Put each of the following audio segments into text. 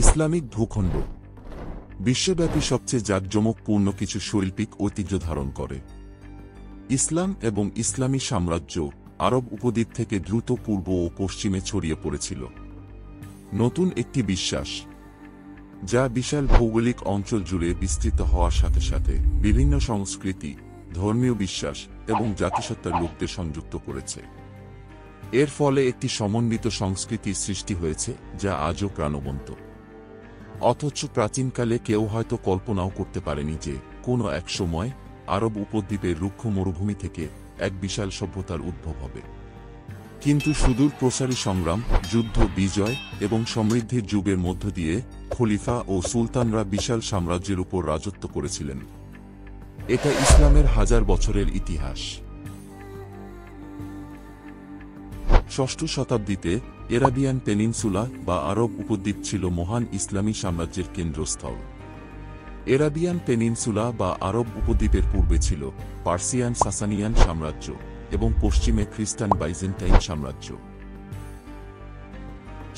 Islamic ভূখণ্ড বিশ্বব্যাপী সবচেয়ে জাঁকজমকপূর্ণ কিছু শৈল্পিক ঐতিহ্য ধারণ করে। ইসলাম এবং ইসলামী সাম্রাজ্য আরব উপদ্বীপ থেকে দ্রুত পূর্ব ও পশ্চিমে ছড়িয়ে পড়েছিল। নতুন একটি বিশ্বাস, যা বিশাল ভৌগোলিক অঞ্চল জুড়ে বিস্তৃত হওয়ার সাথে সাথে বিভিন্ন সংস্কৃতি, ধর্মীয় বিশ্বাস এবং জাতিসত্তার লোকদের সংযুক্ত করেছে। এর ফলে একটি সমন্বিত সংস্কৃতির সৃষ্টি হয়েছে যা আজও প্রাণবন্ত। অথচ প্রাচীনকালে কেউ হয়তো কল্পনাও করতে পারেনি যে কোনো এক সময় আরব উপদ্বীপের রুক্ষ মরুভূমি থেকে এক বিশাল সভ্যতার উদ্ভব হবে। কিন্তু সুদূর প্রসারী সংগ্রাম, যুদ্ধ, বিজয় এবং সমৃদ্ধির যুগের মধ্য দিয়ে খলিফা ও সুলতানরা বিশাল সাম্রাজ্যের উপর রাজত্ব করেছিলেন। এটা ইসলামের হাজার বছরের ইতিহাস। ষষ্ঠ শতাব্দীতে এরাবিয়ান পেনিনসুলা বা আরব উপদ্বীপ ছিল মহান ইসলামী সাম্রাজ্যের কেন্দ্রস্থল। এরাবিয়ান পেনিনসুলা বা আরব উপদ্বীপের পূর্বে ছিল পার্সিয়ান সাসানিয়ান সাম্রাজ্য এবং পশ্চিমে খ্রিস্টান বাইজেন্টাইন সাম্রাজ্য।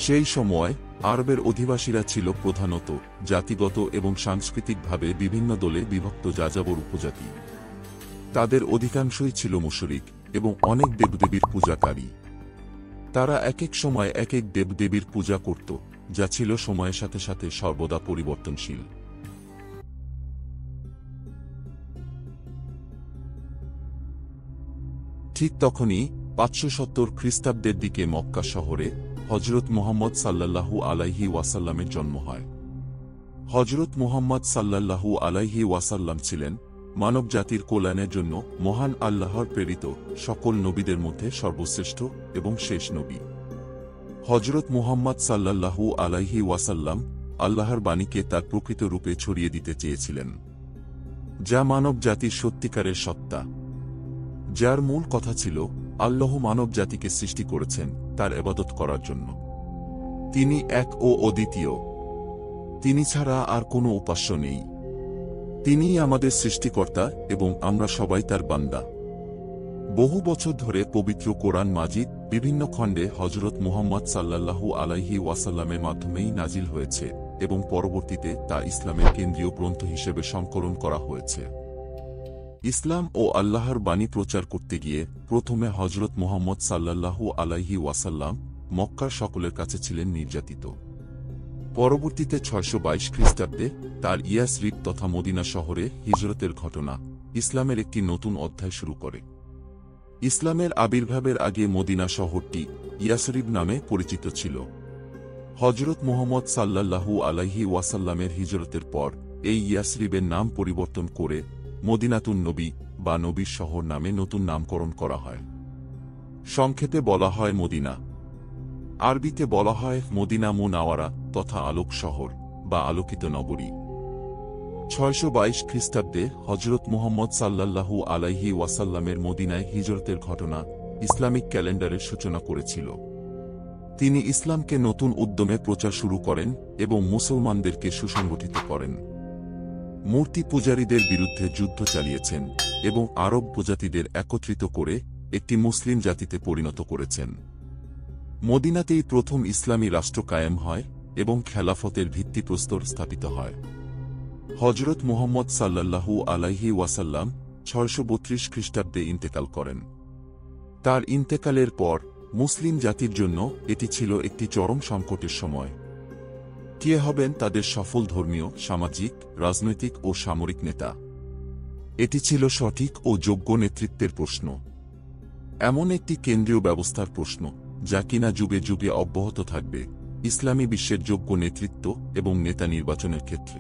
সেই সময় আরবের অধিবাসীরা ছিল প্রধানত জাতিগত এবং সাংস্কৃতিকভাবে বিভিন্ন দলে বিভক্ত যাযাবর উপজাতি। তাদের অধিকাংশই ছিল মুশরিক এবং অনেক দেবদেবীর পূজাকারী। তারা এক এক সময় এক এক দেবদেবীর পূজা করত, যা ছিল সময়ের সাথে সাথে সর্বদা পরিবর্তনশীল। ঠিক তখনই ৫৭০ খ্রিস্টাব্দের দিকে মক্কা শহরে হযরত মুহাম্মদ সাল্লাল্লাহু আলাইহি ওয়াসাল্লামের জন্ম হয়। হযরত মুহাম্মদ সাল্লাল্লাহু আলাইহি ওয়াসাল্লাম ছিলেন মানবজাতির কল্যাণের জন্য মহান আল্লাহর প্রেরিত সকল নবীদের মধ্যে সর্বশ্রেষ্ঠ এবং শেষ নবী। হযরত মুহাম্মদ সাল্লাল্লাহু আলাইহি ওয়াসাল্লাম আল্লাহর বাণীকে তার প্রকৃত রূপে ছড়িয়ে দিতে চেয়েছিলেন, যা মানব জাতির সত্যিকারের সত্তা, যার মূল কথা ছিল আল্লাহ মানব জাতিকে সৃষ্টি করেছেন তার ইবাদত করার জন্য। তিনি এক ও অদ্বিতীয়, তিনি ছাড়া আর কোনো উপাস্য নেই। তিনিই আমাদের সৃষ্টিকর্তা এবং আমরা সবাই তার বান্দা। বহু বছর ধরে পবিত্র কোরআন মাজিদ বিভিন্ন খণ্ডে হযরত মুহাম্মদ সাল্লাল্লাহু আলাইহি ওয়াসাল্লামের মাধ্যমেই নাজিল হয়েছে এবং পরবর্তীতে তা ইসলামের কেন্দ্রীয় গ্রন্থ হিসেবে সংকলন করা হয়েছে। ইসলাম ও আল্লাহর বাণী প্রচার করতে গিয়ে প্রথমে হযরত মুহাম্মদ সাল্লাল্লাহু আলাইহি ওয়াসাল্লাম মক্কার সকলের কাছে ছিলেন নির্যাতিত। পরবর্তীতে ৬২২ খ্রিস্টাব্দে তার ইয়াসরিব তথা মদিনা শহরে হিজরতের ঘটনা ইসলামের একটি নতুন অধ্যায় শুরু করে। ইসলামের আবির্ভাবের আগে মদিনা শহরটি ইয়াসরিব নামে পরিচিত ছিল। হযরত মুহাম্মদ সাল্লাল্লাহু আলাইহি ওয়াসাল্লামের হিজরতের পর এই ইয়াসরিবের নাম পরিবর্তন করে মদিনাতুন নবী বা নবীর শহর নামে নতুন নামকরণ করা হয়। সংক্ষেপে বলা হয় মদিনা। আরবিতে বলা হয় মদিনা মুনাওয়ারা তথা আলোক শহর বা আলোকিত নগরী। ৬২২ খ্রিস্টাব্দে হযরত মুহাম্মদ সাল্লাল্লাহু আলাইহি ওয়াসাল্লামের মদিনায় হিজরতের ঘটনা ইসলামিক ক্যালেন্ডারের সূচনা করেছিল। তিনি ইসলামকে নতুন উদ্যমে প্রচার শুরু করেন এবং মুসলমানদেরকে সুসংগঠিত করেন। মূর্তি পূজারীদের বিরুদ্ধে যুদ্ধ চালিয়েছেন এবং আরব প্রজাতিদের একত্রিত করে একটি মুসলিম জাতিতে পরিণত করেছেন। মদিনাতেই প্রথম ইসলামী রাষ্ট্র কায়েম হয় এবং খেলাফতের ভিত্তিপ্রস্তর স্থাপিত হয়। হযরত মুহাম্মদ সাল্লাল্লাহু আলাইহি ওয়াসাল্লাম ৬৩২ খ্রিস্টাব্দে ইন্তেকাল করেন। তার ইন্তেকালের পর মুসলিম জাতির জন্য এটি ছিল একটি চরম সংকটের সময়। কে হবেন তাদের সফল ধর্মীয়, সামাজিক, রাজনৈতিক ও সামরিক নেতা? এটি ছিল সঠিক ও যোগ্য নেতৃত্বের প্রশ্ন, এমন একটি কেন্দ্রীয় ব্যবস্থার প্রশ্ন যা কিনা যুগে যুগে অব্যাহত থাকবে ইসলামী বিশ্বের যোগ্য নেতৃত্ব এবং নেতা নির্বাচনের ক্ষেত্রে।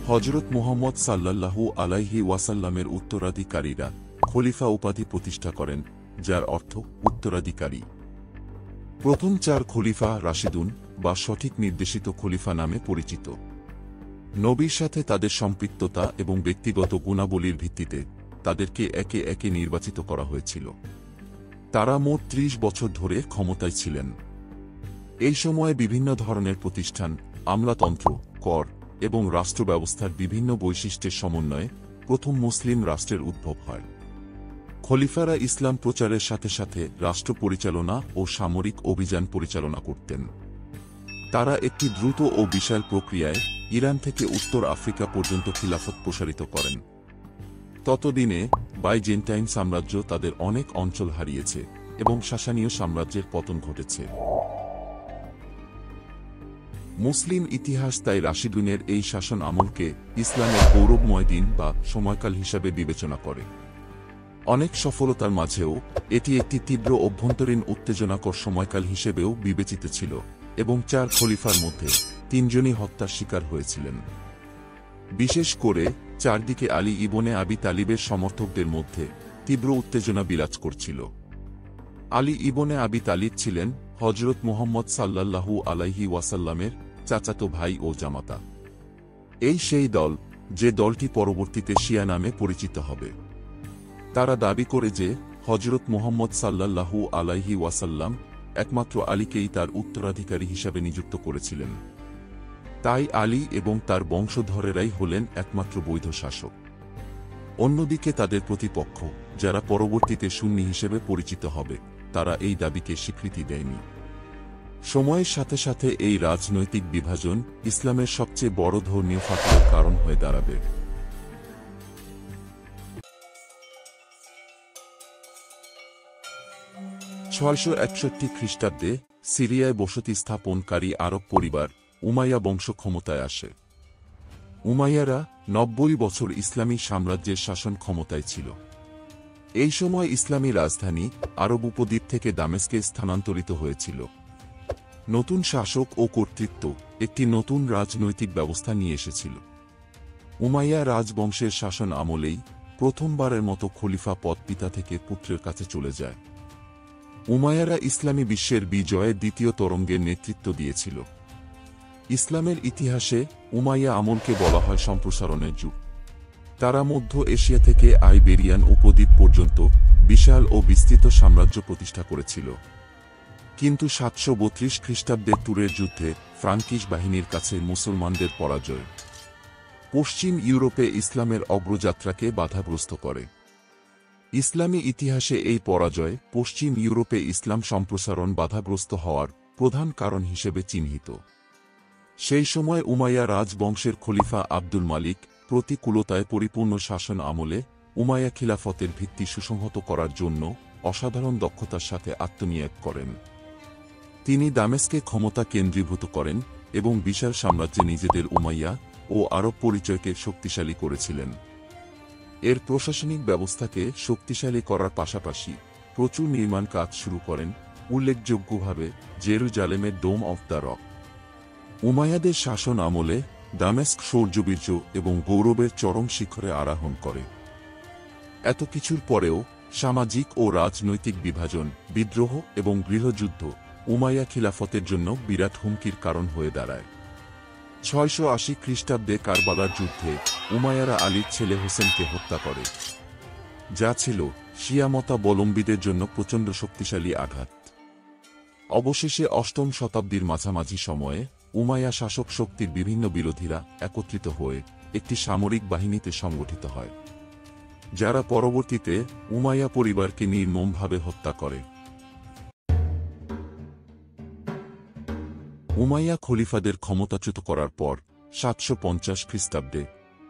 হযরত মুহাম্মদ সাল্লাল্লাহু আলাইহি ওয়াসাল্লামের উত্তরাধিকারীরা খলিফা উপাধি প্রতিষ্ঠা করেন, যার অর্থ উত্তরাধিকারী। প্রথম ৪ খলিফা রাশিদুন বা সঠিক নির্দেশিত খলিফা নামে পরিচিত। নবীর সাথে তাদের সম্পৃক্ততা এবং ব্যক্তিগত গুণাবলীর ভিত্তিতে তাদেরকে একে একে নির্বাচিত করা হয়েছিল। তারা মোট ৩০ বছর ধরে ক্ষমতায় ছিলেন। এই সময়ে বিভিন্ন ধরনের প্রতিষ্ঠান, আমলাতন্ত্র, কর এবং রাষ্ট্র ব্যবস্থার বিভিন্ন বৈশিষ্ট্যের সমন্বয়ে প্রথম মুসলিম রাষ্ট্রের উদ্ভব হয়। খলিফারা ইসলাম প্রচারের সাথে সাথে রাষ্ট্র পরিচালনা ও সামরিক অভিযান পরিচালনা করতেন। তারা একটি দ্রুত ও বিশাল প্রক্রিয়ায় ইরান থেকে উত্তর আফ্রিকা পর্যন্ত খিলাফত প্রসারিত করেন। ততদিনে বাইজেন্টাইন সাম্রাজ্য তাদের অনেক অঞ্চল হারিয়েছে এবং সাসানীয় সাম্রাজ্যের পতন ঘটেছে। মুসলিম ইতিহাস তাই রাশিদুনের এই শাসন আমলকে ইসলামের গৌরবময় দিন বা সময়কাল হিসাবে বিবেচনা করে। অনেক সফলতার মাঝেও এটি একটি তীব্র অভ্যন্তরীণ উত্তেজনাকর সময়কাল হিসেবেও বিবেচিত ছিল এবং 4 খলিফার মধ্যে 3 জনই হত্যার শিকার হয়েছিলেন। বিশেষ করে চারদিকে আলী ইবনে আবি তালিবের সমর্থকদের মধ্যে তীব্র উত্তেজনা বিরাজ করছিল। আলী ইবনে আবি তালিব ছিলেন হযরত মুহাম্মদ সাল্লাল্লাহু আলাইহি ওয়াসাল্লামের চাচাতো ভাই ও জামাতা। এই সেই দল যে দলটি পরবর্তীতে শিয়া নামে পরিচিত হবে। তারা দাবি করে যে হযরত মুহাম্মদ সাল্লাল্লাহু আলাইহি ওয়াসাল্লাম একমাত্র আলীকেই তার উত্তরাধিকারী হিসাবে নিযুক্ত করেছিলেন। তাই আলী এবং তার বংশধরেরাই হলেন একমাত্র বৈধ শাসক। অন্যদিকে তাদের প্রতিপক্ষ, যারা পরবর্তীতে সুন্নি হিসেবে পরিচিত হবে, তারা এই দাবিকে স্বীকৃতি দেয়নি। সময়ের সাথে সাথে এই রাজনৈতিক বিভাজন ইসলামের সবচেয়ে বড় ধর্মীয় ফাটলের কারণ হয়ে দাঁড়াবে। 661 খ্রিস্টাব্দে সিরিয়ায় বসতি স্থাপনকারী আরব পরিবার উমাইয়া বংশ ক্ষমতায় আসে। উমাইয়ারা 90 বছর ইসলামী সাম্রাজ্যের শাসন ক্ষমতায় ছিল। এই সময় ইসলামী রাজধানী আরব উপদ্বীপ থেকে দামেস্কে স্থানান্তরিত হয়েছিল। নতুন শাসক ও কর্তৃত্ব একটি নতুন রাজনৈতিক ব্যবস্থা নিয়ে এসেছিল। উমাইয়া রাজবংশের শাসন আমলেই প্রথমবারের মতো খলিফা পদ পিতা থেকে পুত্রের কাছে চলে যায়। উমাইয়ারা ইসলামী বিশ্বের বিজয়ের দ্বিতীয় তরঙ্গের নেতৃত্ব দিয়েছিল। ইসলামের ইতিহাসে উমাইয়া আমলকে বলা হয় সম্প্রসারণের যুগ। তারা মধ্য এশিয়া থেকে আইবেরিয়ান উপদ্বীপ পর্যন্ত বিশাল ও বিস্তৃত সাম্রাজ্য প্রতিষ্ঠা করেছিল। কিন্তু 732 খ্রিস্টাব্দের তুরের যুদ্ধে ফ্রাঙ্কিশ বাহিনীর কাছে মুসলমানদের পরাজয় পশ্চিম ইউরোপে ইসলামের অগ্রযাত্রাকে বাধাগ্রস্ত করে। ইসলামী ইতিহাসে এই পরাজয় পশ্চিম ইউরোপে ইসলাম সম্প্রসারণ বাধাগ্রস্ত হওয়ার প্রধান কারণ হিসেবে চিহ্নিত। সেই সময় উমাইয়া রাজবংশের খলিফা আব্দুল মালিক প্রতিকূলতায় পরিপূর্ণ শাসন আমলে উমাইয়া খিলাফতের ভিত্তি সুসংহত করার জন্য অসাধারণ দক্ষতার সাথে আত্মনিয়োগ করেন। তিনি দামেস্কে ক্ষমতা কেন্দ্রীভূত করেন এবং বিশাল সাম্রাজ্যে নিজেদের উমাইয়া ও আরব পরিচয়কে শক্তিশালী করেছিলেন। এর প্রশাসনিক ব্যবস্থাকে শক্তিশালী করার পাশাপাশি প্রচুর নির্মাণ কাজ শুরু করেন, উল্লেখযোগ্যভাবে জেরুজালেমের ডোম অফ দ্য রক। উমাইয়াদের শাসন আমলে দামেস্ক শৌর্যবীর্য এবং গৌরবের চরম শিখরে আরোহণ করে। এত কিছুর পরেও সামাজিক ও রাজনৈতিক বিভাজন, বিদ্রোহ এবং গৃহযুদ্ধ উমাইয়া খিলাফতের জন্য বিরাট হুমকির কারণ হয়ে দাঁড়ায়। 680 খ্রিস্টাব্দে কারবালার যুদ্ধে উমাইয়ারা আলীর ছেলে হোসেনকে হত্যা করে, যা ছিল শিয়া মতাবলম্বীদের জন্য প্রচণ্ড শক্তিশালী আঘাত। অবশেষে 8ম শতাব্দীর মাঝামাঝি সময়ে উমাইয়া শাসক শক্তির বিভিন্ন বিরোধীরা একত্রিত হয়ে একটি সামরিক বাহিনীতে সংগঠিত হয়, যারা পরবর্তীতে উমাইয়া পরিবারকে নির্মমভাবে হত্যা করে। উমাইয়া খলিফাদের ক্ষমতাচ্যুত করার পর 750 খ্রিস্টাব্দে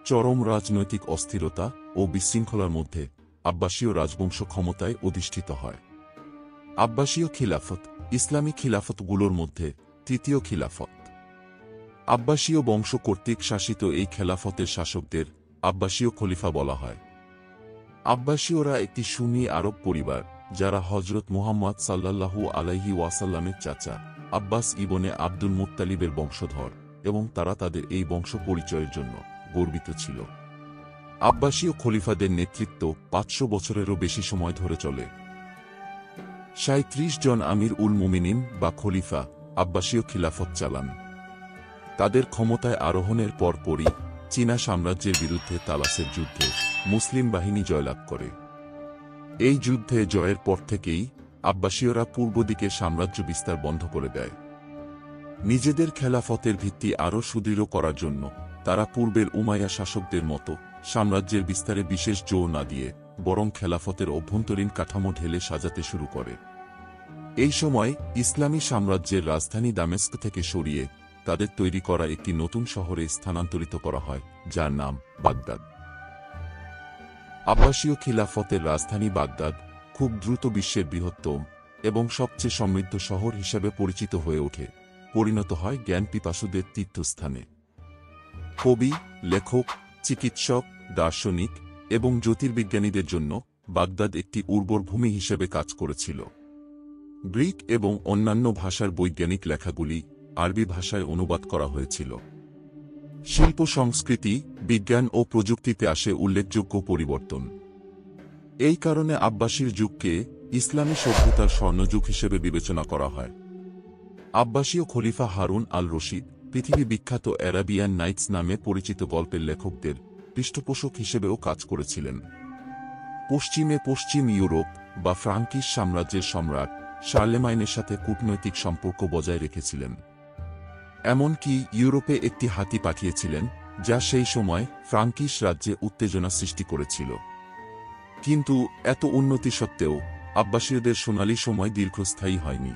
চরম রাজনৈতিক অস্থিরতা ও বিশৃঙ্খলার মধ্যে আব্বাসীয় রাজবংশ ক্ষমতায় অধিষ্ঠিত হয়। আব্বাসীয় খিলাফত ইসলামী খিলাফতগুলোর মধ্যে তৃতীয় খিলাফত। আব্বাসীয় বংশ কর্তৃক শাসিত এই খেলাফতের শাসকদের আব্বাসীয় খলিফা বলা হয়। আব্বাসীয়রা একটি সুন্নি আরব পরিবার, যারা হযরত মুহাম্মদ সাল্লাল্লাহু আলাইহি ওয়াসাল্লামের চাচা আব্বাস ইবনে আব্দুল মুত্তালিবের বংশধর এবং তারা তাদের এই বংশ পরিচয়ের জন্য গর্বিত ছিল। আব্বাসীয় খলিফাদের নেতৃত্ব 500 বছরেরও বেশি সময় ধরে চলে। 37 জন আমির উল মুমিনিন বা খলিফা আব্বাসীয় খিলাফত চালান। তাদের ক্ষমতায় আরোহণের পরপরই চীনা সাম্রাজ্যের বিরুদ্ধে তালাসের যুদ্ধে মুসলিম বাহিনী জয়লাভ করে। এই যুদ্ধে জয়ের পর থেকেই আব্বাসীয়রা পূর্ব দিকে সাম্রাজ্য বিস্তার বন্ধ করে দেয়। নিজেদের খেলাফতের ভিত্তি আরও সুদৃঢ় করার জন্য তারা পূর্বের উমাইয়া শাসকদের মতো সাম্রাজ্যের বিস্তারে বিশেষ জোর না দিয়ে বরং খেলাফতের অভ্যন্তরীণ কাঠামো ঢেলে সাজাতে শুরু করে। এই সময় ইসলামী সাম্রাজ্যের রাজধানী দামেস্ক থেকে সরিয়ে তাদের তৈরি করা একটি নতুন শহরে স্থানান্তরিত করা হয়, যার নাম বাগদাদ। আব্বাসীয় খিলাফতের রাজধানী বাগদাদ খুব দ্রুত বিশ্বের বৃহত্তম এবং সবচেয়ে সমৃদ্ধ শহর হিসেবে পরিচিত হয়ে ওঠে, পরিণত হয় জ্ঞান পিপাসুদের তীর্থস্থানে। কবি, লেখক, চিকিৎসক, দার্শনিক এবং জ্যোতির্বিজ্ঞানীদের জন্য বাগদাদ একটি উর্বর ভূমি হিসেবে কাজ করেছিল। গ্রিক এবং অন্যান্য ভাষার বৈজ্ঞানিক লেখাগুলি আরবি ভাষায় অনুবাদ করা হয়েছিল। শিল্প, সংস্কৃতি, বিজ্ঞান ও প্রযুক্তিতে আসে উল্লেখযোগ্য পরিবর্তন। এই কারণে আব্বাসীর যুগকে ইসলামী সভ্যতার স্বর্ণযুগ হিসেবে বিবেচনা করা হয়। আব্বাসীয় খলিফা হারুন আল রশিদ পৃথিবী বিখ্যাত অ্যারাবিয়ান নাইটস নামে পরিচিত গল্পের লেখকদের পৃষ্ঠপোষক হিসেবেও কাজ করেছিলেন। পশ্চিমে পশ্চিম ইউরোপ বা ফ্রাঙ্কিশ সাম্রাজ্যের সম্রাট শার্লেমাইনের সাথে কূটনৈতিক সম্পর্ক বজায় রেখেছিলেন। এমনকি ইউরোপে একটি হাতি পাঠিয়েছিলেন, যা সেই সময় ফ্রাঙ্কিশ রাজ্যে উত্তেজনা সৃষ্টি করেছিল। কিন্তু এত উন্নতি সত্ত্বেও আব্বাসীয়দের সোনালী সময় দীর্ঘস্থায়ী হয়নি।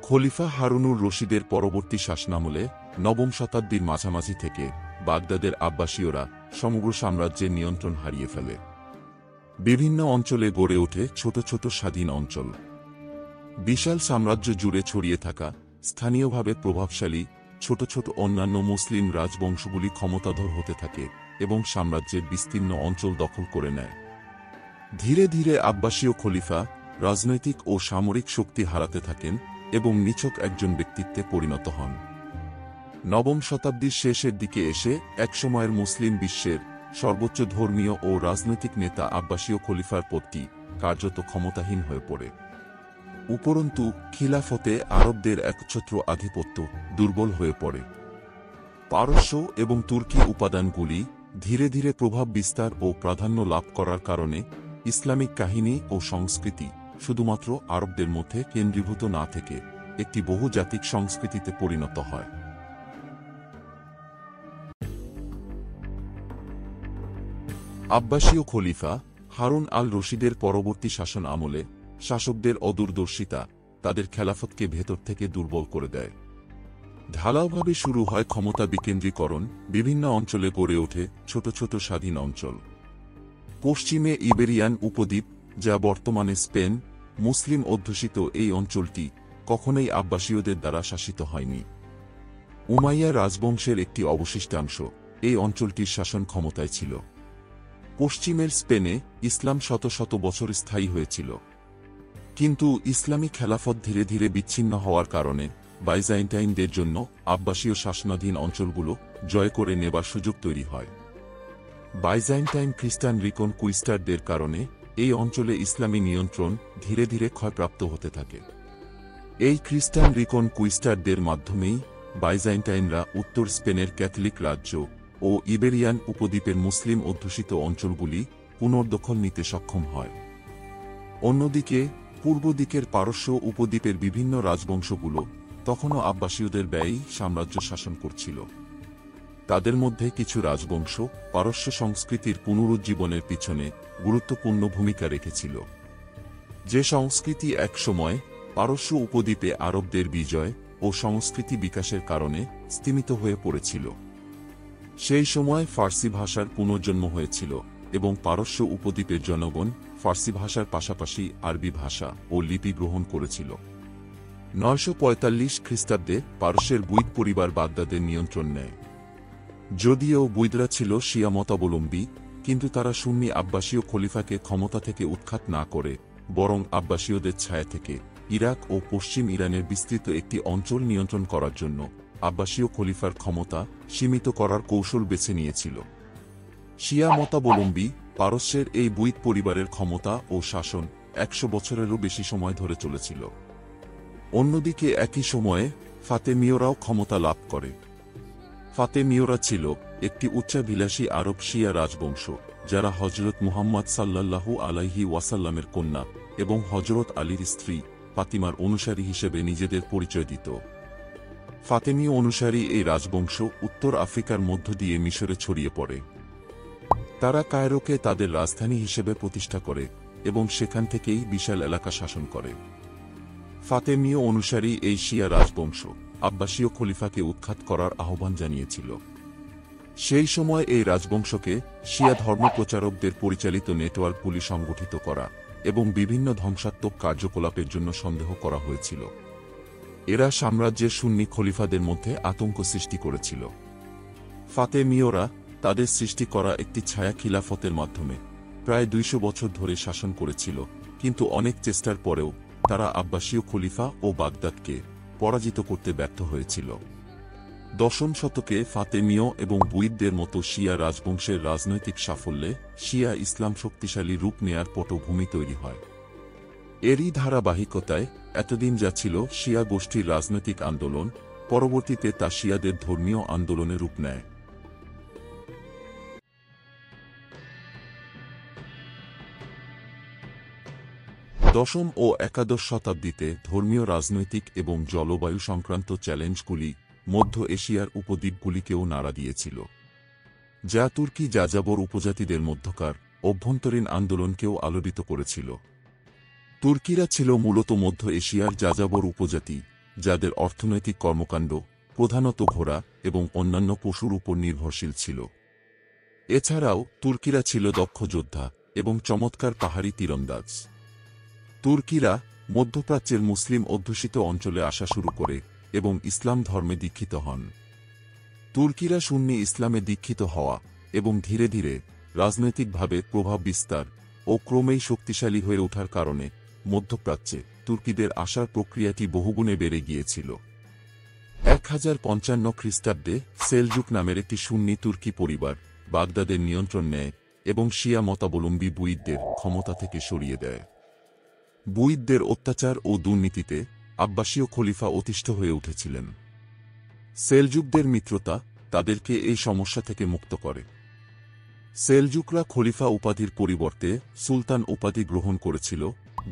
খলিফা হারুনুর রশিদের পরবর্তী শাসনামলে নবম শতাব্দীর মাঝামাঝি থেকে বাগদাদের আব্বাসীয়রা সমগ্র সাম্রাজ্যের নিয়ন্ত্রণ হারিয়ে ফেলে। বিভিন্ন অঞ্চলে গড়ে ওঠে ছোট ছোট স্বাধীন অঞ্চল। বিশাল সাম্রাজ্য জুড়ে ছড়িয়ে থাকা স্থানীয়ভাবে প্রভাবশালী ছোট ছোট অন্যান্য মুসলিম রাজবংশগুলি ক্ষমতাধর হতে থাকে এবং সাম্রাজ্যের বিস্তীর্ণ অঞ্চল দখল করে নেয়। ধীরে ধীরে আব্বাসীয় খলিফা রাজনৈতিক ও সামরিক শক্তি হারাতে থাকেন এবং নিছক একজন ব্যক্তিত্বে পরিণত হন। নবম শতাব্দীর শেষের দিকে এসে একসময়ের মুসলিম বিশ্বের সর্বোচ্চ ধর্মীয় ও রাজনৈতিক নেতা আব্বাসীয় খলিফার পদটি কার্যত ক্ষমতাহীন হয়ে পড়ে। উপরন্তু খিলাফতে আরবদের একছত্র আধিপত্য দুর্বল হয়ে পড়ে। পারস্য এবং তুর্কি উপাদানগুলি ধীরে ধীরে প্রভাব বিস্তার ও প্রাধান্য লাভ করার কারণে ইসলামিক কাহিনী ও সংস্কৃতি শুধুমাত্র আরবদের মধ্যে কেন্দ্রীভূত না থেকে একটি বহুজাতিক সংস্কৃতিতে পরিণত হয়। আব্বাসীয় খলিফা হারুন আল রশিদের পরবর্তী শাসন আমলে শাসকদের অদূরদর্শিতা তাদের খেলাফতকে ভেতর থেকে দুর্বল করে দেয়। ঢালাওভাবে শুরু হয় ক্ষমতা বিকেন্দ্রীকরণ, বিভিন্ন অঞ্চলে গড়ে ওঠে ছোট ছোট স্বাধীন অঞ্চল। পশ্চিমে ইবেরিয়ান উপদ্বীপ, যা বর্তমানে স্পেন, মুসলিম অধ্যুষিত এই অঞ্চলটি কখনোই আব্বাসীয়দের দ্বারা শাসিত হয়নি। উমাইয়া রাজবংশের একটি অবশিষ্টাংশ এই অঞ্চলটির শাসন ক্ষমতায় ছিল। পশ্চিমের স্পেনে ইসলাম শত শত বছর স্থায়ী হয়েছিল, কিন্তু ইসলামী খেলাফত ধীরে ধীরে বিচ্ছিন্ন হওয়ার কারণে বাইজাইন্টাইনদের জন্য আব্বাসীয় শাসনাধীন অঞ্চলগুলো জয় করে নেবার সুযোগ তৈরি হয়। বাইজাইন্টাইন খ্রিস্টান রিকন কুইস্টারদের কারণে এই অঞ্চলে ইসলামী নিয়ন্ত্রণ ধীরে ধীরে ক্ষয়প্রাপ্ত হতে থাকে। এই খ্রিস্টান রিকন কুইস্টারদের মাধ্যমেই বাইজাইন্টাইনরা উত্তর স্পেনের ক্যাথলিক রাজ্য ও ইবেরিয়ান উপদ্বীপের মুসলিম অধ্যুষিত অঞ্চলগুলি পুনর্দখল নিতে সক্ষম হয়। অন্যদিকে পূর্ব দিকের পারস্য উপদ্বীপের বিভিন্ন রাজবংশগুলো তখনও আব্বাসীয়দের ব্যয়ী সাম্রাজ্য শাসন করছিল। তাদের মধ্যে কিছু রাজবংশ পারস্য সংস্কৃতির পুনরুজ্জীবনের পিছনে গুরুত্বপূর্ণ ভূমিকা রেখেছিল, যে সংস্কৃতি একসময় পারস্য উপদ্বীপে আরবদের বিজয় ও সংস্কৃতি বিকাশের কারণে স্তিমিত হয়ে পড়েছিল। সেই সময় ফার্সি ভাষার পুনর্জন্ম হয়েছিল এবং পারস্য উপদ্বীপের জনগণ ফার্সি ভাষার পাশাপাশি আরবি ভাষা ও লিপি গ্রহণ করেছিল। 945 খ্রিস্টাব্দে পারস্যের বুইদ পরিবার বাগদাদের নিয়ন্ত্রণ নেয়। যদিও বুইদরা ছিল শিয়া মতাবলম্বী, কিন্তু তারা সুন্নি আব্বাসীয় খলিফাকে ক্ষমতা থেকে উৎখাত না করে বরং আব্বাসীয়দের ছায়া থেকে ইরাক ও পশ্চিম ইরানের বিস্তৃত একটি অঞ্চল নিয়ন্ত্রণ করার জন্য আব্বাসীয় খলিফার ক্ষমতা সীমিত করার কৌশল বেছে নিয়েছিল। শিয়া মতাবলম্বী পারস্যের এই বুইদ পরিবারের ক্ষমতা ও শাসন 100 বছরেরও বেশি সময় ধরে চলেছিল। অন্যদিকে একই সময়ে ফাতেমীয়রাও ক্ষমতা লাভ করে। ফাতেমীয়রা ছিল একটি উচ্চাভিলাষী আরব শিয়া রাজবংশ, যারা হযরত মুহাম্মদ সাল্লাল্লাহু আলাইহি ওয়াসাল্লামের কন্যা এবং হযরত আলীর স্ত্রী ফাতিমার অনুসারী হিসেবে নিজেদের পরিচয় দিত। ফাতেমীয় অনুসারী এই রাজবংশ উত্তর আফ্রিকার মধ্য দিয়ে মিশরে ছড়িয়ে পড়ে। তারা কায়রোকে তাদের রাজধানী হিসেবে প্রতিষ্ঠা করে এবং সেখান থেকেই বিশাল এলাকা শাসন করে। ফাতেমীয় অনুসারী এই শিয়া রাজবংশ আব্বাসীয় খলিফাকে উৎখাত করার আহ্বান জানিয়েছিল। সেই সময় এই রাজবংশকে শিয়া ধর্মপ্রচারকদের পরিচালিত নেটওয়ার্কগুলি সংগঠিত করা এবং বিভিন্ন ধ্বংসাত্মক কার্যকলাপের জন্য সন্দেহ করা হয়েছিল। এরা সাম্রাজ্যের সুন্নি খলিফাদের মধ্যে আতঙ্ক সৃষ্টি করেছিল। ফাতেমীয়রা তাদের সৃষ্টি করা একটি ছায়া খিলাফতের মাধ্যমে প্রায় 200 বছর ধরে শাসন করেছিল, কিন্তু অনেক চেষ্টার পরেও তারা আব্বাসীয় খলিফা ও বাগদাদকে পরাজিত করতে ব্যর্থ হয়েছিল। 10ম শতকে ফাতেমীয় এবং বুইদদের মতো শিয়া রাজবংশের রাজনৈতিক সাফল্যে শিয়া ইসলাম শক্তিশালী রূপ নেয়ার পটভূমি তৈরি হয়। এরই ধারাবাহিকতায় এতদিন যা ছিল শিয়া গোষ্ঠীর রাজনৈতিক আন্দোলন, পরবর্তীতে তা শিয়াদের ধর্মীয় আন্দোলনে রূপ নেয়। দশম ও একাদশ শতাব্দীতে ধর্মীয়, রাজনৈতিক এবং জলবায়ু সংক্রান্ত চ্যালেঞ্জগুলি মধ্য এশিয়ার উপদ্বীপগুলিকেও নাড়া দিয়েছিল, যা তুর্কি যাযাবর উপজাতিদের মধ্যকার অভ্যন্তরীণ আন্দোলনকেও আলোড়িত করেছিল। তুর্কিরা ছিল মূলত মধ্য এশিয়ার যাযাবর উপজাতি, যাদের অর্থনৈতিক কর্মকাণ্ড প্রধানত ঘোড়া এবং অন্যান্য পশুর উপর নির্ভরশীল ছিল। এছাড়াও তুর্কিরা ছিল দক্ষ যোদ্ধা এবং চমৎকার পাহাড়ি তীরন্দাজ। তুর্কিরা মধ্যপ্রাচ্যের মুসলিম অধ্যুষিত অঞ্চলে আসা শুরু করে এবং ইসলাম ধর্মে দীক্ষিত হন। তুর্কিরা সুন্নি ইসলামে দীক্ষিত হওয়া এবং ধীরে ধীরে রাজনৈতিকভাবে প্রভাব বিস্তার ও ক্রমেই শক্তিশালী হয়ে ওঠার কারণে মধ্যপ্রাচ্যে তুর্কিদের আসার প্রক্রিয়াটি বহুগুণে বেড়ে গিয়েছিল। 1055 খ্রিস্টাব্দে সেলজুক নামের একটি সুন্নি তুর্কি পরিবার বাগদাদের নিয়ন্ত্রণ নেয় এবং শিয়া মতাবলম্বী বুইদদের ক্ষমতা থেকে সরিয়ে দেয়। বুইদদের অত্যাচার ও দুর্নীতিতে আব্বাসীয় খলিফা অতিষ্ঠ হয়ে উঠেছিলেন। সেলজুকদের মিত্রতা তাদেরকে এই সমস্যা থেকে মুক্ত করে। সেলজুকরা খলিফা উপাধির পরিবর্তে সুলতান উপাধি গ্রহণ করেছিল,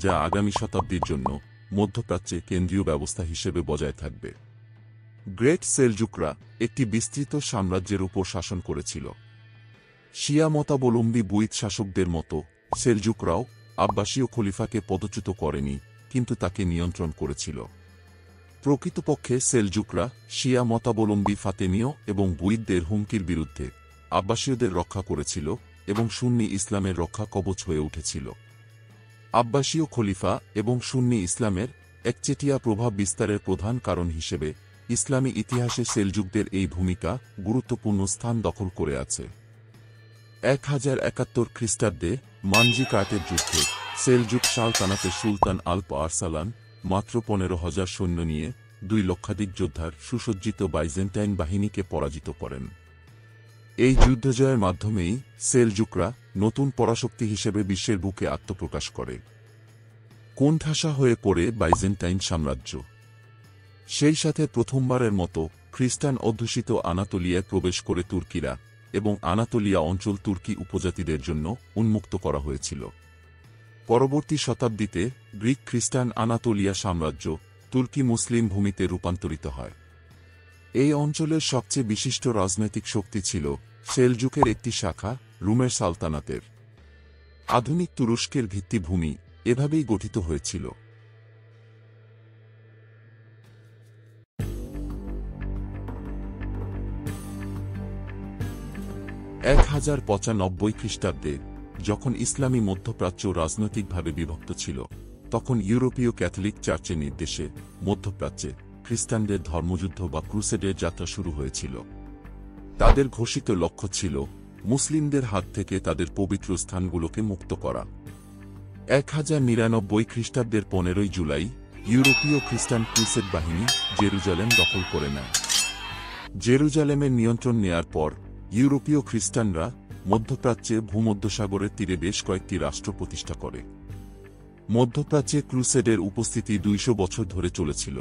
যা আগামী শতাব্দীর জন্য মধ্যপ্রাচ্যে কেন্দ্রীয় ব্যবস্থা হিসেবে বজায় থাকবে। গ্রেট সেলজুকরা একটি বিস্তৃত সাম্রাজ্যের উপর শাসন করেছিল। শিয়া মতাবলম্বী বুইদ শাসকদের মতো সেলজুকরাও আব্বাসীয় খলিফাকে পদচ্যুত করেনি, কিন্তু তাকে নিয়ন্ত্রণ করেছিল। প্রকৃতপক্ষে সেলজুকরা শিয়া মতাবলম্বী ফাতেমীয় এবং বুইদদের হুমকির বিরুদ্ধে আব্বাসীয়দের রক্ষা করেছিল এবং সুন্নি ইসলামের রক্ষা কবচ হয়ে উঠেছিল। আব্বাসীয় খলিফা এবং সুন্নি ইসলামের একচেটিয়া প্রভাব বিস্তারের প্রধান কারণ হিসেবে ইসলামী ইতিহাসে সেলজুকদের এই ভূমিকা গুরুত্বপূর্ণ স্থান দখল করে আছে। 1071 খ্রিস্টাব্দে মানজিকার্টের যুদ্ধে সেলজুক সালতানাতের সুলতান আল্প আরসালান মাত্র 15,000 সৈন্য নিয়ে 2 লক্ষাধিক যোদ্ধার সুসজ্জিত বাইজেন্টাইন বাহিনীকে পরাজিত করেন। এই যুদ্ধজয়ের মাধ্যমেই সেলজুকরা নতুন পরাশক্তি হিসেবে বিশ্বের বুকে আত্মপ্রকাশ করে। কোণঠাসা হয়ে পড়ে বাইজেন্টাইন সাম্রাজ্য। সেই সাথে প্রথমবারের মতো খ্রিস্টান অধ্যুষিত আনাতোলিয়ায় প্রবেশ করে তুর্কিরা এবং আনাতোলিয়া অঞ্চল তুর্কি উপজাতিদের জন্য উন্মুক্ত করা হয়েছিল। পরবর্তী শতাব্দীতে গ্রিক খ্রিস্টান আনাতোলিয়া সাম্রাজ্য তুর্কি মুসলিম ভূমিতে রূপান্তরিত হয়। এই অঞ্চলের সবচেয়ে বিশিষ্ট রাজনৈতিক শক্তি ছিল সেলজুকের একটি শাখা রুমের সালতানাতের। আধুনিক তুরস্কের ভিত্তিভূমি এভাবেই গঠিত হয়েছিল। 1095 খ্রিস্টাব্দে যখন ইসলামী মধ্যপ্রাচ্য রাজনৈতিকভাবে বিভক্ত ছিল, তখন ইউরোপীয় ক্যাথলিক চার্চের নির্দেশে মধ্যপ্রাচ্যে খ্রিস্টানদের ধর্মযুদ্ধ বা ক্রুসেডের যাত্রা শুরু হয়েছিল। তাদের ঘোষিত লক্ষ্য ছিল মুসলিমদের হাত থেকে তাদের পবিত্র স্থানগুলোকে মুক্ত করা। 1099 খ্রিস্টাব্দের 15 জুলাই ইউরোপীয় খ্রিস্টান ক্রুসেড বাহিনী জেরুজালেম দখল করে নেয়। জেরুজালেমের নিয়ন্ত্রণ নেয়ার পর ইউরোপীয় খ্রিস্টানরা মধ্যপ্রাচ্যে ভূমধ্যসাগরের তীরে বেশ কয়েকটি রাষ্ট্র প্রতিষ্ঠা করে। মধ্যপ্রাচ্যে ক্রুসেডের উপস্থিতি 200 বছর ধরে চলেছিল।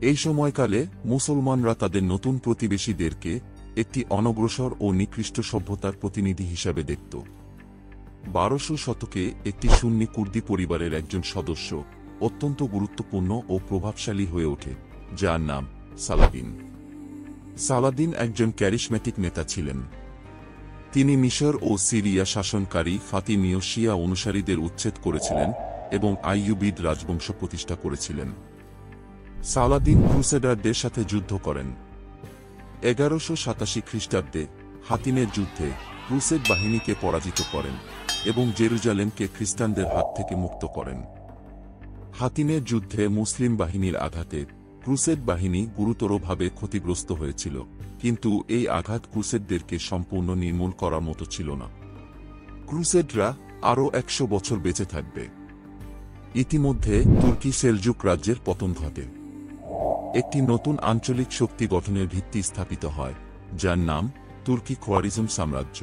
এই সময়কালে মুসলমানরা তাদের নতুন প্রতিবেশীদেরকে একটি অনগ্রসর ও নিকৃষ্ট সভ্যতার প্রতিনিধি হিসাবে দেখত। 1200 শতকে একটি সুন্নি কুর্দি পরিবারের একজন সদস্য অত্যন্ত গুরুত্বপূর্ণ ও প্রভাবশালী হয়ে ওঠে, যার নাম সালাদিন। সালাদিন একজন ক্যারিশম্যাটিক নেতা ছিলেন। তিনি মিশর ও সিরিয়া শাসনকারী ফাতিমীয় শিয়া অনুসারীদের উচ্ছেদ করেছিলেন এবং আইয়ুবিদ রাজবংশ প্রতিষ্ঠা করেছিলেন। সালাদিন ক্রুসেডারদের সাথে যুদ্ধ করেন। 1187 খ্রিস্টাব্দে হাতিনের যুদ্ধে ক্রুসেড বাহিনীকে পরাজিত করেন এবং জেরুজালেমকে খ্রিস্টানদের হাত থেকে মুক্ত করেন। হাতিনের যুদ্ধে মুসলিম বাহিনীর আঘাতে ক্রুসেড বাহিনী গুরুতরভাবে ক্ষতিগ্রস্ত হয়েছিল, কিন্তু এই আঘাত ক্রুসেডদেরকে সম্পূর্ণ নির্মূল করার মতো ছিল না। ক্রুসেডরা আরও 100 বছর বেঁচে থাকবে। ইতিমধ্যে তুর্কি সেলজুক রাজ্যের পতন ঘটে। একটি নতুন আঞ্চলিক শক্তি গঠনের ভিত্তি স্থাপিত হয়, যার নাম তুর্কি খোয়ারিজম সাম্রাজ্য।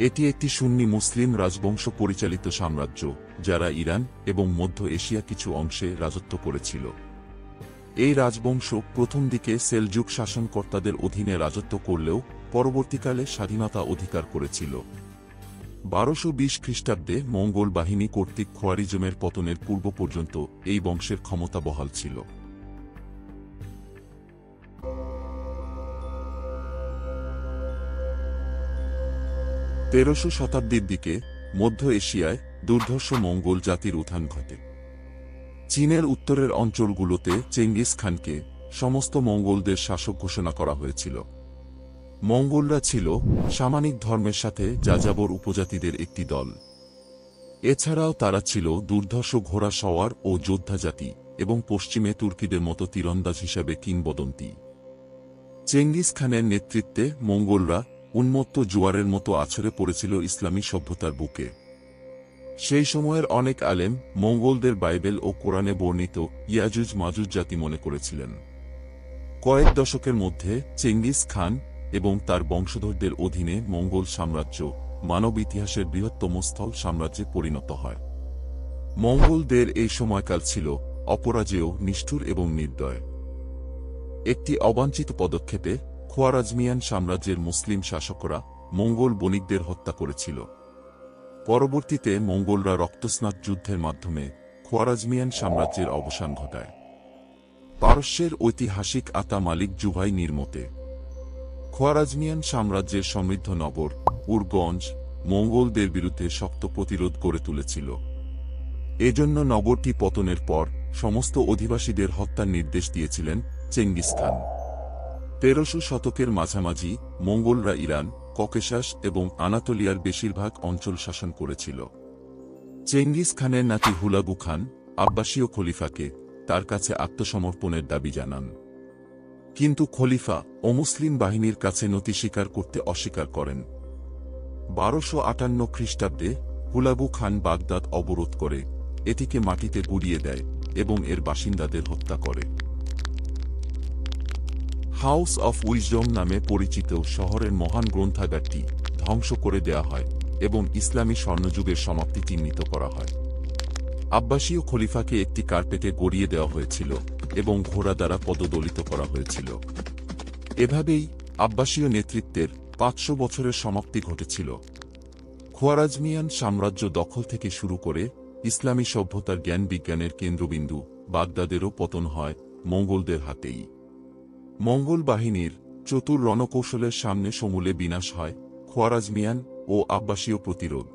এটি একটি সুন্নি মুসলিম রাজবংশ পরিচালিত সাম্রাজ্য, যারা ইরান এবং মধ্য এশিয়া কিছু অংশে রাজত্ব করেছিল। এই রাজবংশ প্রথম দিকে সেলজুক শাসনকর্তাদের অধীনে রাজত্ব করলেও পরবর্তীকালে স্বাধীনতা অধিকার করেছিল। 1220 খ্রিস্টাব্দে মঙ্গোল বাহিনী কর্তৃক খোয়ারিজমের পতনের পূর্ব পর্যন্ত এই বংশের ক্ষমতা বহাল ছিল। 1300 শতাব্দীর দিকে মধ্য এশিয়ায় দুর্ধর্ষ মঙ্গোল জাতির উত্থান ঘটে। চীনের উত্তরের অঞ্চলগুলোতে চেঙ্গিস খানকে সমস্ত মঙ্গোলদের শাসক ঘোষণা করা হয়েছিল। মঙ্গোলরা ছিল সামানিক ধর্মের সাথে যাযাবর উপজাতিদের একটি দল। এছাড়াও তারা ছিল দুর্ধর্ষ ঘোড়া সওয়ার ও যোদ্ধা জাতি এবং পশ্চিমে তুর্কিদের মতো তীরন্দাজ হিসাবে কিংবদন্তি। চেঙ্গিস খানের নেতৃত্বে মঙ্গোলরা উন্মত্ত জোয়ারের মতো আছড়ে পড়েছিল ইসলামী সভ্যতার বুকে। সেই সময়ের অনেক আলেম মঙ্গোলদের বাইবেল ও কোরআনে বর্ণিত ইয়াজুজ মাজুজ জাতি মনে করেছিলেন। কয়েক দশকের মধ্যে চেঙ্গিস খান এবং তার বংশধরদের অধীনে মঙ্গোল সাম্রাজ্য মানব ইতিহাসের বৃহত্তম স্থল সাম্রাজ্যে পরিণত হয়। মঙ্গোলদের এই সময়কাল ছিল অপরাজেয়, নিষ্ঠুর এবং নির্দয়। একটি অবাঞ্ছিত পদক্ষেপে খোয়ারাজমিয়ান সাম্রাজ্যের মুসলিম শাসকরা মঙ্গোল বণিকদের হত্যা করেছিল। পরবর্তীতে মঙ্গোলরা রক্তস্নাত যুদ্ধের মাধ্যমে খোয়ারাজমিয়ান সাম্রাজ্যের অবসান ঘটায়। পারস্যের ঐতিহাসিক আতা মালিক জুভাই নির্মতে খোয়ারাজমিয়ান সাম্রাজ্যের সমৃদ্ধ নগর উরগঞ্জ মঙ্গোলদের বিরুদ্ধে শক্ত প্রতিরোধ গড়ে তুলেছিল। এজন্য নগরটি পতনের পর সমস্ত অধিবাসীদের হত্যার নির্দেশ দিয়েছিলেন চেঙ্গিস খান। 1300 শতকের মাঝামাঝি মঙ্গোলরা ইরান, ককেশাস এবং আনাতোলিয়ার বেশিরভাগ অঞ্চল শাসন করেছিল। চেঙ্গিস খানের নাতি হুলাগু খান আব্বাসীয় খলিফাকে তার কাছে আত্মসমর্পণের দাবি জানান, কিন্তু খলিফা অমুসলিম বাহিনীর কাছে নতি স্বীকার করতে অস্বীকার করেন। 1258 খ্রিস্টাব্দে হুলাগু খান বাগদাদ অবরোধ করে এটিকে মাটিতে গুড়িয়ে দেয় এবং এর বাসিন্দাদের হত্যা করে। হাউস অফ উইজডম নামে পরিচিত শহরের মহান গ্রন্থাগারটি ধ্বংস করে দেয়া হয় এবং ইসলামী স্বর্ণযুগের সমাপ্তি চিহ্নিত করা হয়। আব্বাসীয় খলিফাকে একটি কার্পেটে গড়িয়ে দেওয়া হয়েছিল এবং ঘোড়া দ্বারা পদদলিত করা হয়েছিল। এভাবেই আব্বাসীয় নেতৃত্বের 500 বছরের সমাপ্তি ঘটেছিল। খোয়ারাজমিয়ান সাম্রাজ্য দখল থেকে শুরু করে ইসলামী সভ্যতার জ্ঞান বিজ্ঞানের কেন্দ্রবিন্দু বাগদাদেরও পতন হয় মঙ্গোলদের হাতেই। মঙ্গোল বাহিনীর চতুর রণকৌশলের সামনে সমূলে বিনাশ হয় খোয়ারাজমিয়ান ও আব্বাসীয় প্রতিরোধ।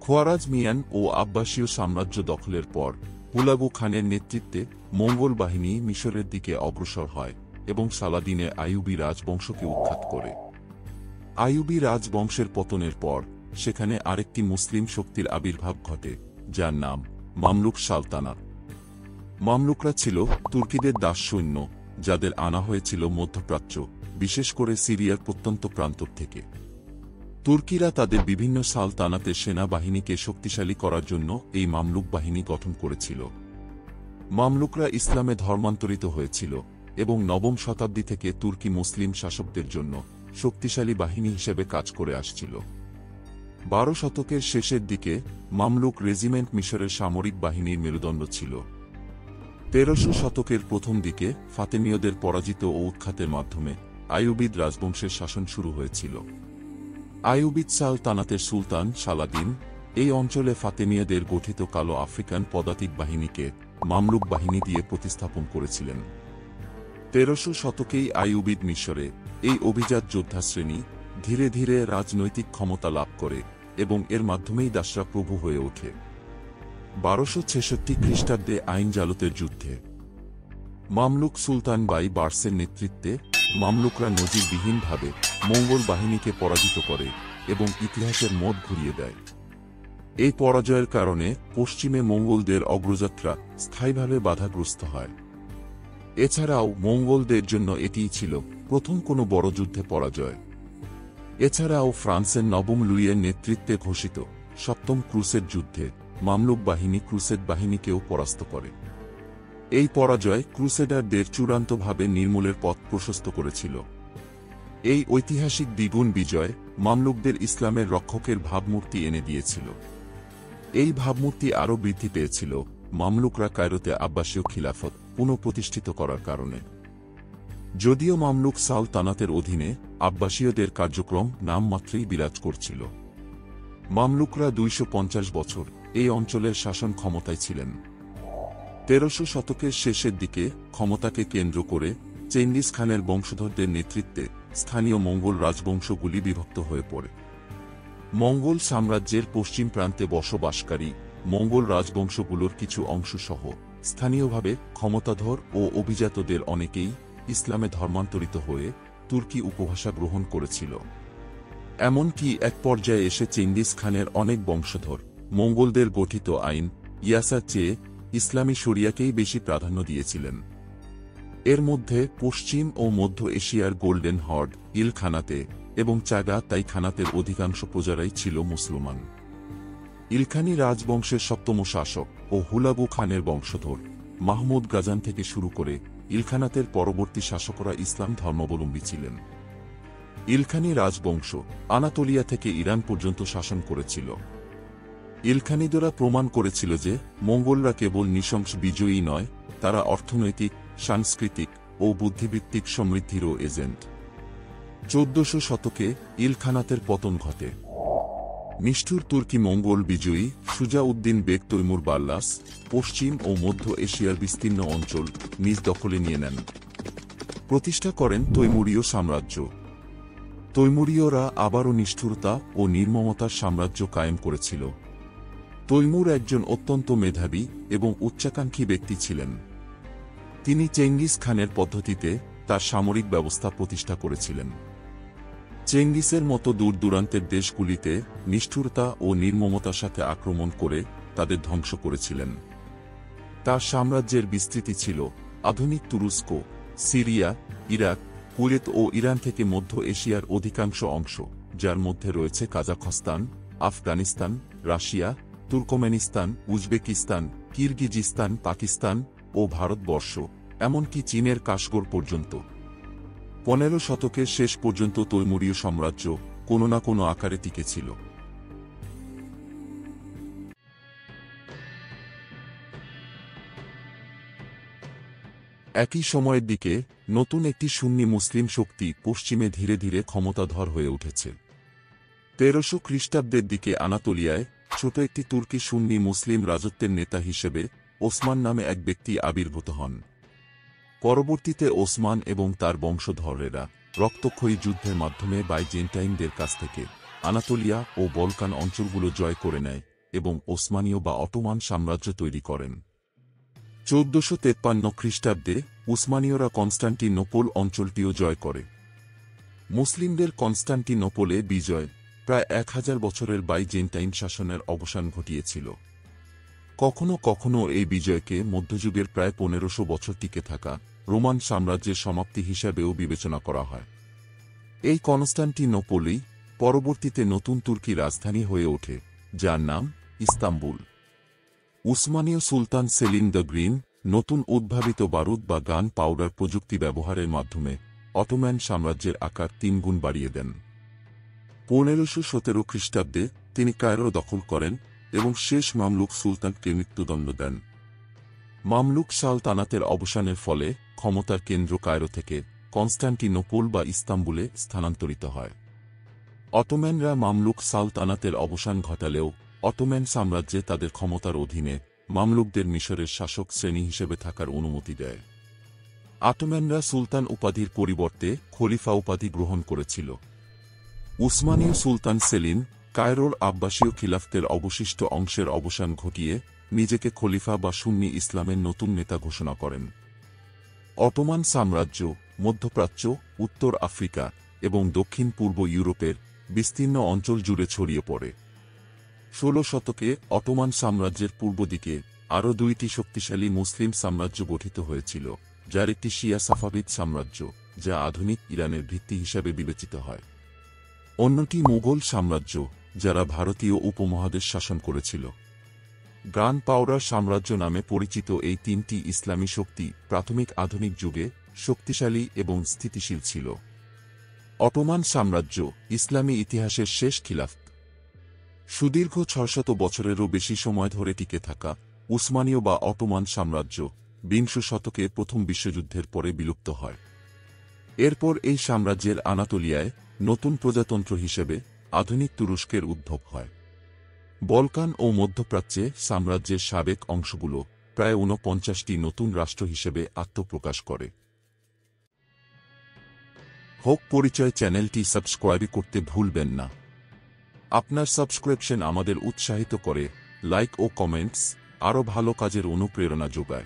খোয়ারাজমিয়ান ও আব্বাসীয় সাম্রাজ্য দখলের পর হুলাগু খানের নেতৃত্বে মঙ্গোল বাহিনী মিশরের দিকে অগ্রসর হয় এবং সালাদিনের আইয়ুবী রাজবংশকে উৎখাত করে। আইয়ুবী রাজবংশের পতনের পর সেখানে আরেকটি মুসলিম শক্তির আবির্ভাব ঘটে, যার নাম মামলুক সালতানাত। মামলুকরা ছিল তুর্কিদের দাসসৈন্য, যাদের আনা হয়েছিল মধ্যপ্রাচ্য, বিশেষ করে সিরিয়ার প্রত্যন্ত প্রান্ত থেকে। তুর্কিরা তাদের বিভিন্ন সালতানাতের সেনাবাহিনীকে শক্তিশালী করার জন্য এই মামলুক বাহিনী গঠন করেছিল। মামলুকরা ইসলামে ধর্মান্তরিত হয়েছিল এবং 9ম শতাব্দী থেকে তুর্কি মুসলিম শাসকদের জন্য শক্তিশালী বাহিনী হিসেবে কাজ করে আসছিল। 12 শতকের শেষের দিকে মামলুক রেজিমেন্ট মিশরের সামরিক বাহিনীর মেরুদণ্ড ছিল। 1300 শতকের প্রথম দিকে ফাতেমীয়দের পরাজিত ও উৎখাতের মাধ্যমে আইয়ুবিদ রাজবংশের শাসন শুরু হয়েছিল। আইয়ুবিদ সালতানাতের সুলতান সালাদিন এই অঞ্চলে ফাতেমীয়দের গঠিত কালো আফ্রিকান পদাতিক বাহিনীকে মামলুক বাহিনী দিয়ে প্রতিস্থাপন করেছিলেন। 1300 শতকেই আইয়ুবিদ মিশরে এই অভিজাত যোদ্ধা শ্রেণী ধীরে ধীরে রাজনৈতিক ক্ষমতা লাভ করে এবং এর মাধ্যমেই দাসরা প্রভু হয়ে ওঠে। 1266 খ্রিস্টাব্দে আইন জালতের যুদ্ধে মামলুক সুলতান বার্সের নেতৃত্বে মামলুকরা নজিরবিহীনভাবে মঙ্গোল বাহিনীকে পরাজিত করে এবং ইতিহাসের মোড় ঘুরিয়ে দেয়। এই পরাজয়ের কারণে পশ্চিমে মঙ্গোলদের অগ্রযাত্রা স্থায়ীভাবে বাধাগ্রস্ত হয়। এছাড়াও মঙ্গোলদের জন্য এটিই ছিল প্রথম কোনো বড় যুদ্ধে পরাজয়। এছাড়াও ফ্রান্সের নবম লুইয়ের নেতৃত্বে ঘোষিত সপ্তম ক্রুসেড যুদ্ধে মামলুক বাহিনী ক্রুসেড বাহিনীকেও পরাস্ত করে। এই পরাজয় ক্রুসেডারদের চূড়ান্তভাবে নির্মূলের পথ প্রশস্ত করেছিল। এই ঐতিহাসিক দ্বিগুণ বিজয় মামলুকদের ইসলামের রক্ষকের ভাবমূর্তি এনে দিয়েছিল। এই ভাবমূর্তি আরও বৃদ্ধি পেয়েছিল মামলুকরা কায়রোতে আব্বাসীয় খিলাফত পুনঃপ্রতিষ্ঠিত করার কারণে। যদিও মামলুক সালতানাতের অধীনে আব্বাসীয়দের কার্যক্রম নামমাত্রেই বিরাজ করছিল। মামলুকরা 250 বছর এই অঞ্চলের শাসন ক্ষমতায় ছিলেন। 1300 শতকের শেষের দিকে ক্ষমতাকে কেন্দ্র করে চেঙ্গিস খানের বংশধরদের নেতৃত্বে স্থানীয় মঙ্গোল রাজবংশগুলি বিভক্ত হয়ে পড়ে। মঙ্গোল সাম্রাজ্যের পশ্চিম প্রান্তে বসবাসকারী মঙ্গোল রাজবংশগুলোর কিছু অংশসহ স্থানীয়ভাবে ক্ষমতাধর ও অভিজাতদের অনেকেই ইসলামে ধর্মান্তরিত হয়ে তুর্কি উপভাষা গ্রহণ করেছিল। এমনকি এক পর্যায়ে এসে চেঙ্গিস খানের অনেক বংশধর মঙ্গোলদের গঠিত আইন ইয়াসার চেয়ে ইসলামী শরিয়াকেই বেশি প্রাধান্য দিয়েছিলেন। এর মধ্যে পশ্চিম ও মধ্য এশিয়ার গোল্ডেন হর্ড ইলখানাতে এবং চাগাতাই খানাতের অধিকাংশ প্রজারাই ছিল মুসলমান। ইলখানি রাজবংশের সপ্তম শাসক ও হুলাগু খানের বংশধর মাহমুদ গাজান থেকে শুরু করে ইলখানাতের পরবর্তী শাসকরা ইসলাম ধর্মাবলম্বী ছিলেন। ইলখানি রাজবংশ আনাতোলিয়া থেকে ইরান পর্যন্ত শাসন করেছিল। ইলখানিদরা প্রমাণ করেছিল যে মঙ্গোলরা কেবল নৃশংস বিজয়ী নয়, তারা অর্থনৈতিক, সাংস্কৃতিক ও বুদ্ধিবৃত্তিক সমৃদ্ধিরও এজেন্ট। 1400 শতকে ইলখানাতের পতন ঘটে। নিষ্ঠুর তুর্কি মঙ্গোল বিজয়ী সুজাউদ্দিন বেগ তৈমুর বাল্লাস পশ্চিম ও মধ্য এশিয়ার বিস্তীর্ণ অঞ্চল নিজ দখলে নিয়ে নেন। প্রতিষ্ঠা করেন তৈমুরীয় সাম্রাজ্য। তৈমুরীয়রা আবারও নিষ্ঠুরতা ও নির্মমতার সাম্রাজ্য কায়েম করেছিল। তৈমুর একজন অত্যন্ত মেধাবী এবং উচ্চাকাঙ্ক্ষী ব্যক্তি ছিলেন। তিনি চেঙ্গিস খানের পদ্ধতিতে তার সামরিক ব্যবস্থা প্রতিষ্ঠা করেছিলেন। চেঙ্গিসের মতো দূরদূরান্তের দেশগুলিতে নিষ্ঠুরতা ও নির্মমতার সাথে আক্রমণ করে তাদের ধ্বংস করেছিলেন। তার সাম্রাজ্যের বিস্তৃতি ছিল আধুনিক তুরস্ক, সিরিয়া, ইরাক, কুয়েত ও ইরান থেকে মধ্য এশিয়ার অধিকাংশ অংশ, যার মধ্যে রয়েছে Kazakhstan, Afghanistan, Russia, Turkmenistan, Uzbekistan, Kyrgyzstan, Pakistan ও ভারতবর্ষ, এমনকি চীনের কাশগড় পর্যন্ত। 15 শতকের শেষ পর্যন্ত তৈমুরীয় সাম্রাজ্য কোনো না কোনো আকারে টিকে ছিল। একই সময়ের দিকে নতুন একটি সুন্নি মুসলিম শক্তি পশ্চিমে ধীরে ধীরে ক্ষমতাধর হয়ে উঠেছে। 1300 খ্রিস্টাব্দের দিকে আনাতোলিয়ায় ছোট একটি তুর্কি সুন্নি মুসলিম রাজত্বের নেতা হিসেবে ওসমান নামে এক ব্যক্তি আবির্ভূত হন। পরবর্তীতে ওসমান এবং তার বংশধরেরা রক্তক্ষয়ী যুদ্ধের মাধ্যমে বাইজেন্টাইনদের কাছ থেকে আনাতোলিয়া ও বলকান অঞ্চলগুলো জয় করে নেয় এবং ওসমানীয় বা অটোমান সাম্রাজ্য তৈরি করেন। 1453 খ্রিস্টাব্দে উসমানীয়রা কনস্টান্টিনোপল অঞ্চলটিও জয় করে। মুসলিমদের কনস্টান্টিনোপলে বিজয় প্রায় 1000 বছরের বাইজেন্টাইন শাসনের অবসান ঘটিয়েছিল। কখনো কখনো এই বিজয়কে মধ্যযুগের প্রায় 1500 বছর টিকে থাকা রোমান সাম্রাজ্যের সমাপ্তি হিসাবেও বিবেচনা করা হয়। এই কনস্টান্টিনোপলই পরবর্তীতে নতুন তুর্কি রাজধানী হয়ে ওঠে, যার নাম ইস্তাম্বুল। উসমানীয় সুলতান সেলিম দ্য গ্রিন নতুন উদ্ভাবিত বারুদ বা গান পাউডার প্রযুক্তি ব্যবহারের মাধ্যমে অটোম্যান সাম্রাজ্যের আকার 3 গুণ বাড়িয়ে দেন। 1517 খ্রিস্টাব্দে তিনি কায়রো দখল করেন এবং শেষ মামলুক সুলতানকে মৃত্যুদণ্ড দেন। মামলুক সালতানাতের অবসানের ফলে ক্ষমতার কেন্দ্র কায়রো থেকে কনস্টান্টিনোপল বা ইস্তাম্বুলে স্থানান্তরিত হয়। অটোম্যানরা মামলুক সালতানাতের অবসান ঘটালেও অটোম্যান সাম্রাজ্যে তাদের ক্ষমতার অধীনে মামলুকদের মিশরের শাসক শ্রেণী হিসেবে থাকার অনুমতি দেয়। অটোম্যানরা সুলতান উপাধির পরিবর্তে খলিফা উপাধি গ্রহণ করেছিল। উসমানীয় সুলতান সেলিম কায়রোর আব্বাসীয় খিলাফতের অবশিষ্ট অংশের অবসান ঘটিয়ে নিজেকে খলিফা বা সুন্নি ইসলামের নতুন নেতা ঘোষণা করেন। অটোমান সাম্রাজ্য মধ্যপ্রাচ্য, উত্তর আফ্রিকা এবং দক্ষিণ পূর্ব ইউরোপের বিস্তীর্ণ অঞ্চল জুড়ে ছড়িয়ে পড়ে। 16 শতকে অটোমান সাম্রাজ্যের পূর্ব দিকে আরও দুইটি শক্তিশালী মুসলিম সাম্রাজ্য গঠিত হয়েছিল, যার একটি শিয়া সাফাভিদ সাম্রাজ্য, যা আধুনিক ইরানের ভিত্তি হিসাবে বিবেচিত হয়। অন্যটি মুঘল সাম্রাজ্য, যারা ভারতীয় উপমহাদেশ শাসন করেছিল। গ্রান্ড পাওয়ার সাম্রাজ্য নামে পরিচিত এই তিনটি ইসলামী শক্তি প্রাথমিক আধুনিক যুগে শক্তিশালী এবং স্থিতিশীল ছিল। অটোমান সাম্রাজ্য ইসলামী ইতিহাসের শেষ খিলাফত। সুদীর্ঘ 600 বছরেরও বেশি সময় ধরে টিকে থাকা উসমানীয় বা অটোমান সাম্রাজ্য 20 শতকে প্রথম বিশ্বযুদ্ধের পরে বিলুপ্ত হয়। এরপর এই সাম্রাজ্যের আনাতোলিয়ায় নতুন প্রজাতন্ত্র হিসেবে আধুনিক তুরস্কের উদ্ভব হয়। বলকান ও মধ্যপ্রাচ্যে সাম্রাজ্যের সাবেক অংশগুলো প্রায় 49টি নতুন রাষ্ট্র হিসেবে আত্মপ্রকাশ করে। হোক পরিচয় চ্যানেলটি সাবস্ক্রাইব করতে ভুলবেন না। আপনার সাবস্ক্রিপশন আমাদের উৎসাহিত করে, লাইক ও কমেন্টস আরও ভালো কাজের অনুপ্রেরণা যোগায়।